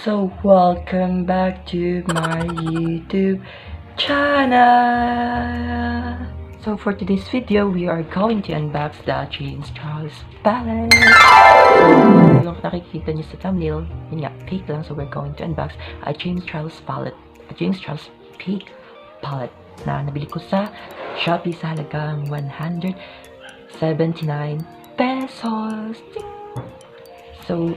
So welcome back to my YouTube channel. So for today's video, we are going to unbox the James Charles palette. So yung nakikita niyo sa thumbnail, yun nga, fake lang. So we're going to unbox a James Charles palette, a James Charles fake palette na nabili ko sa Shopee sa halagang 179 pesos. So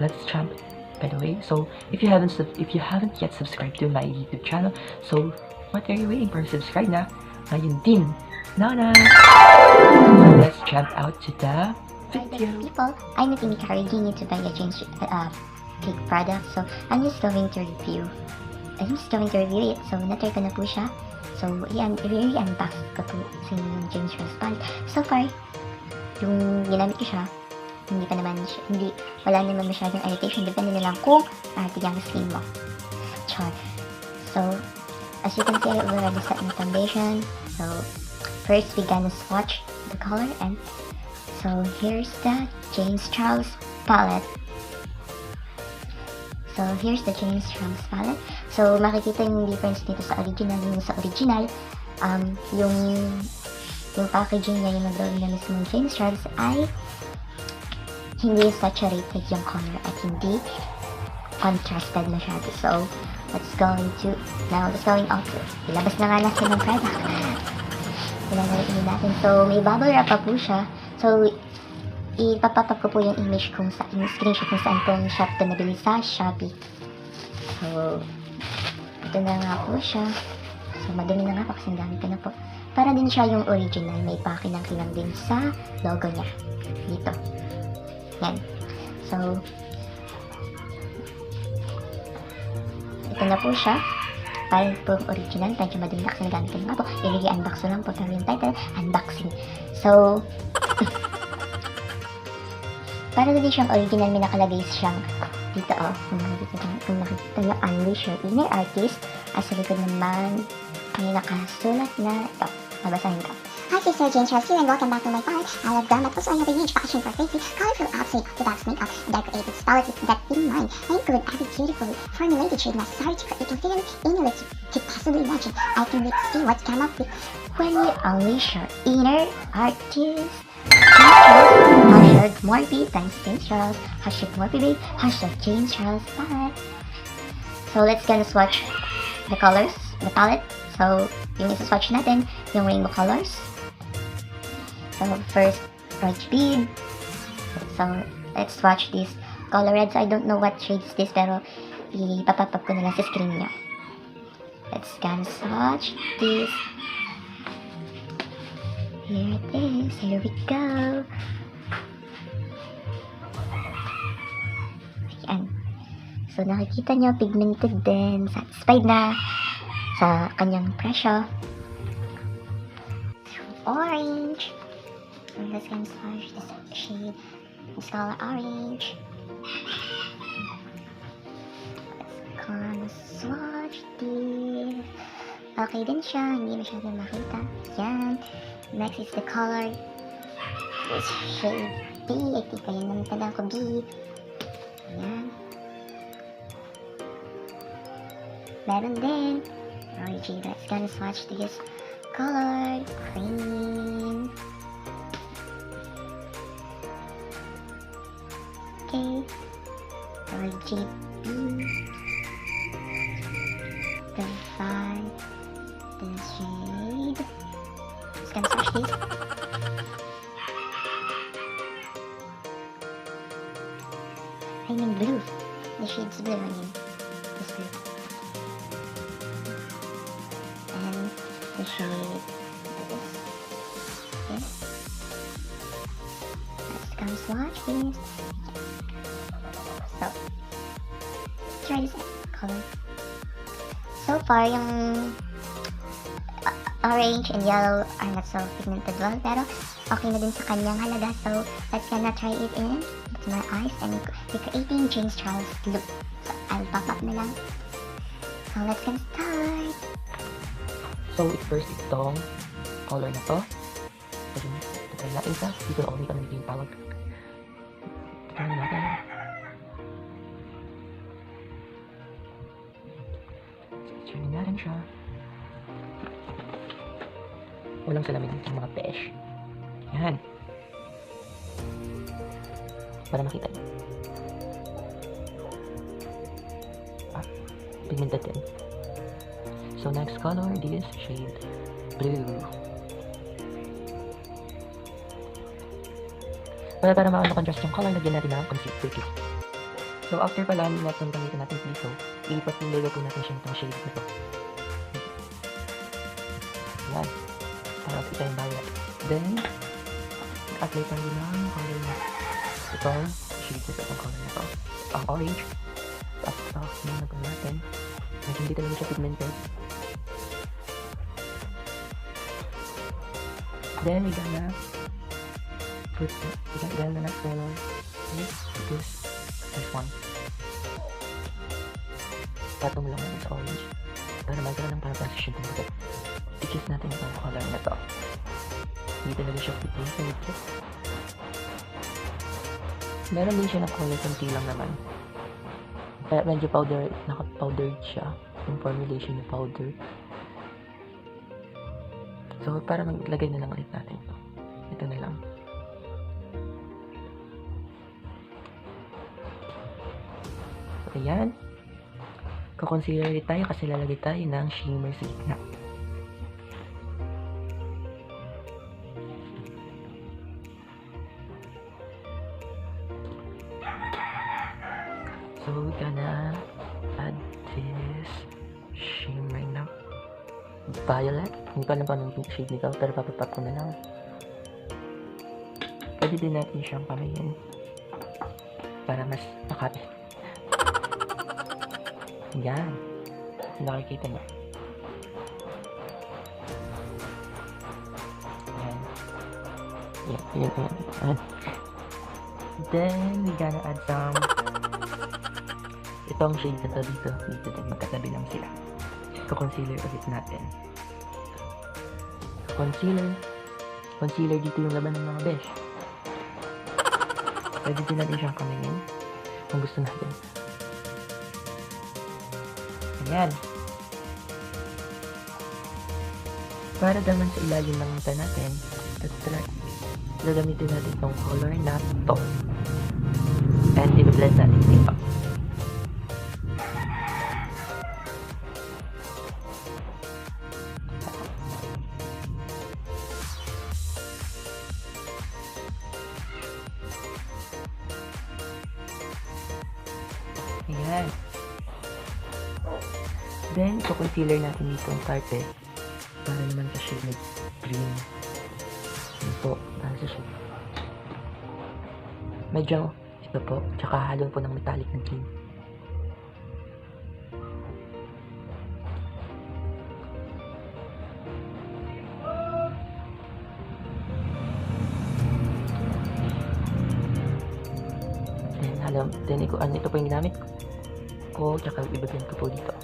let's jump by the way. So if you haven't yet subscribed to my YouTube channel, so what are you waiting for? Subscribe na ngayon din. Now na. So let's jump out to the video. People, I'm not encouraging you to buy a James fake product. So I'm just going to review it. So na-try ko na po siya. So i-unbox ko po sa yung James Charles palette. So far, yung ginamit ko siya, wala naman masyadong imitation. Depende na lang kung yung skin mo. Char. So, as you can see, I already set my foundation. So, first we gonna swatch the color, and so here's the James Charles palette. So, makikita yung difference dito sa original. Yung packaging niya, yung nag-roll na mismo ng James Charles ay hindi saturated yung color at hindi contrasted masyado. So, let's going out to ilabas na nga natin yung product. Ilalagay natin. So, may bubble wrap pa po siya. So, ipapapag ko po yung image kung sa screenshot kung saan pong shop to nabili sa Shopee. So, ito na nga po siya. So, madumi na nga po kasi gamit ko na po. Para din siya yung original. May pakinang-kinang din sa logo niya. Dito. Yan. So, ito na po siya. Parang po original. Medyo madumi na kasi nagamit ko na nga po. I-unbox lang po. Pero yung title, unboxing. So, para din siyang original, may nakalagay siyang dito, kung nakikita nyo, unleash your inner artist. At sa likod naman, may nakasulat na ito. Mabasahin ko. Hi, Sister James Charles here, and welcome back to my palette. I love them, but also I have a huge passion for crazy, colorful outfit, deluxe makeup, and I created palette with that in mind. I include every beautifully formulated shade necessary to create a feeling in your lips to possibly imagine. I can wait to see what's come up with When you unleash your inner artist. James Charles, #Morphe, thanks James Charles, #Morphe, James Charles palette. So let's gonna swatch the colors, the palette. So yung isa-swatch natin, yung rainbow colors. So first, orange bead. So let's swatch this color red. So I don't know what shade is this, pero ipapapap ko na lang sa screen niyo. Let's gonna swatch this. Here it is. Here we go. Ayan. So nakikita nyo, pigmented din. Satisfied na sa kanyang presyo. Orange. So let's gonna swatch this shade. This color orange. Let's gonna swatch this. Okay din siya. Hindi masyadong makita. Yan. Next is the color. This shade B. I think kayo naman tandaan ko B. Yan. Meron din. Orange. Let's gonna swatch this color. Green. Okay. Orange B. Then find the shade. Let's gonna swatch this. I mean blue. The shade's blue. I mean this blue. And the shade this. Okay. Let's come swatch this. So, try this color. So far, yung orange and yellow are not so pigmented well, pero okay na din sa kanyang halaga. So, let's gonna try it in with my eyes and recreating James Charles look. So, I'll pop up na lang. So, let's get started. So first itong color na to. Ito natin sa dito only kami yung tawag. Tignan natin. natin siya. Walang salamin ng mga besh. Yan. Para makita niyo. Pigmented din. So next color, this shade blue. Para maka-contrast yung color, lagyan natin ng concealer. So after pala natin gamitin natin dito, ipapilagay po natin siya itong shade na to. Yan. Para kita yung violet. Then, apply tayo ng color na itong shade na itong color na to. Ang orange. Tapos muna po natin. Medyo hindi talaga siya pigmented. Then we gonna put the next color is this one. Patong lang natin sa orange para magkaroon ng parang transition ng pagkat i-kiss natin itong color na to. Hindi talaga siya pigmented. Meron din siya ng color konti lang naman. Kaya medyo naka-powdered siya. Yung formulation ng powder. So, para maglagay na lang ulit natin ito. Ito na lang. So, ayan. Kukoncealer ulit tayo kasi lalagay tayo ng shimmer sa gitna. So, we're gonna add this shimmer na violet. Hindi ko alam pa anong shade nito, pero papapap ko na lang. Pwede din natin siyang kamayin para mas makapit. Yan. Nakikita niyo. Yan. Yan. Then, we gonna add some itong shade na to dito magkatabi lang sila. Concealer ulit natin. Concealer dito yung laban ng mga besh. Pwede din natin siyang kamingin kung gusto natin. Ayan. Para naman sa ilalim ng mata natin, gagamitin natin itong color na to. And i-blend natin ito. Ayan. Then, concealer natin dito ang parte para naman sa shade na green. Ito, para sa shade. Medyo, ito po, tsaka halo po ng metallic na green. Then, ito po yung ginamit ko, tsaka ibablend ko po dito.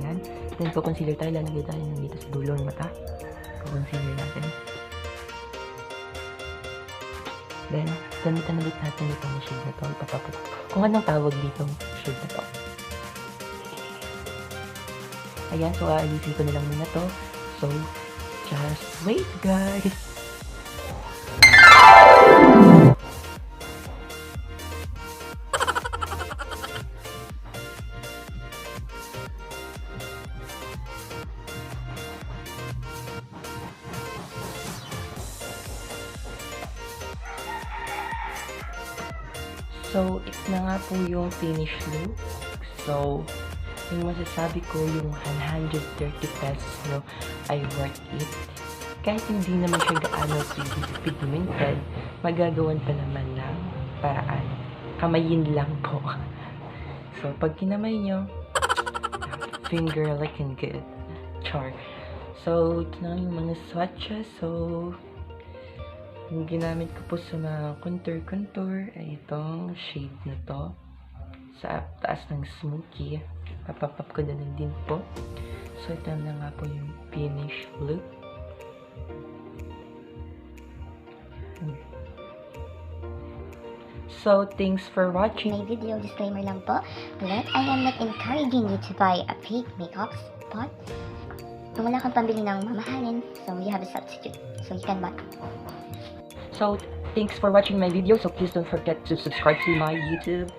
Yan. Then, concealer tayo. Lalagay tayo dito sa dulo ng mata. Concealer natin. Then, gamitan ulit natin itong shade na to. Kung anong tawag dito shade na to. Ayan. So, ayusin ko na lang muna to. So, just wait, guys. So, ito na nga po yung finished look. So, yung masasabi ko, yung 130 pesos no, ay worth it. Kahit hindi naman siya gaano pigmented, magagawan pa naman ng paraan. Kamayin lang po. So, pag kinamay nyo, finger looking good. Char. So, ito na yung mga swatches. So, yung ginamit ko po sa mga contour ay itong shade na to. Sa taas ng smoky. Papapap ko na lang din po. So, ito na nga po yung finished look. So, thanks for watching. My video disclaimer lang po that I am not encouraging you to buy a fake makeup spot. Kung wala kang pambili ng mamahalin, so you have a substitute. So you can buy. So, thanks for watching my video. So, please don't forget to subscribe to my YouTube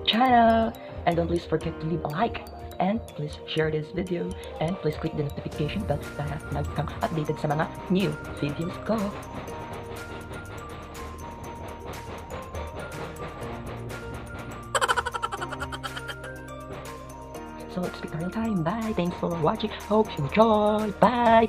channel. And don't please forget to leave a like. And please share this video. And please click the notification bell para lagi kang updated sa mga new videos ko. So, it's pictorial time. Bye. Thanks for watching. Hope you enjoy. Bye.